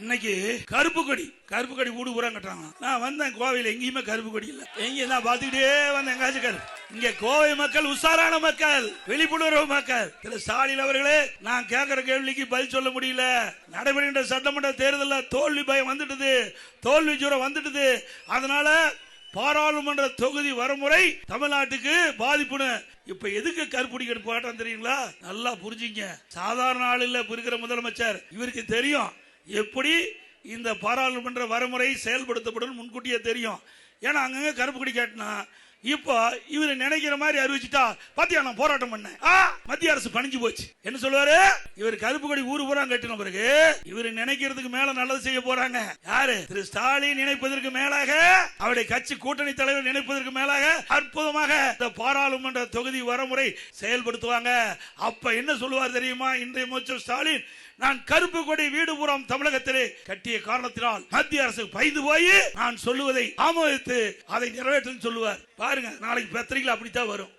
இன்னைக்கு கருப்பு கொடி வீடு பூரா கட்டுறாங்க. நான் வந்தேன் கோவையில், எங்கேயுமே கருப்பு கொடி இல்ல. எங்க நான் பாத்துக்கிட்டே வந்தேன், எங்காச்சும் கருப்பு. இங்க கோவை மக்கள் உஷாரான மக்கள், விழிப்புணர்வு மக்கள். திரு ஸ்டாலின் அவர்களே, நான் கேட்கிற கேள்விக்கு பதில் சொல்ல முடியல. நடைபெறுகின்ற சட்டமன்ற தேர்தலில் தோல்வி பயம் வந்துட்டது, தோல்வி ஜுரம் வந்துட்டது. அதனால பாராளுமன்ற தொகுதி வரமுறை தமிழ்நாட்டுக்கு பாதிப்புன்னு. இப்ப எதுக்கு கருப்புடி போராட்டம் தெரியுங்களா? நல்லா புரிஞ்சுங்க. சாதாரண ஆள் இல்ல இருக்கிற முதலமைச்சர். இவருக்கு தெரியும் எப்படி இந்த பாராளுமன்ற வரமுறை செயல்படுத்தப்படும் முன்கூட்டியே தெரியும். ஏன்னா அங்கங்க கருப்பு கொடி காட்டினா இப்போ இவரு நினைக்கிற மாதிரி அறிவிச்சுட்டா, பாத்தியா நான் போராட்டம் பண்ணேன், மத்திய அரசு பணிஞ்சு போச்சு என்ன சொல்லுவாரு? இவர் கருப்பு கொடி ஊரு பூரா கட்டின பிறகு இவரு நினைக்கிறதுக்கு மேல நல்லது செய்ய போறாங்க. யாரு? திரு ஸ்டாலின் நினைப்பதற்கு மேலாக, அவருடைய கட்சி கூட்டணி தலைவர் நினைப்பதற்கு மேலாக அற்புதமாக இந்த பாராளுமன்ற தொகுதி வரமுறை செயல்படுத்துவாங்க. அப்ப என்ன சொல்லுவார் தெரியுமா இன்றைய முதலமைச்சர் ஸ்டாலின்? நான் கருப்பு கொடி வீடுபுறம் தமிழகத்திலே கட்டிய காரணத்தினால் மத்திய அரசு பயந்து போய் நான் சொல்லுவதை ஆமோதித்து அதை நிறைவேற்றும் சொல்லுவார். பாருங்க, நாளைக்கு பத்திரிகையில் அப்படித்தான் வரும்.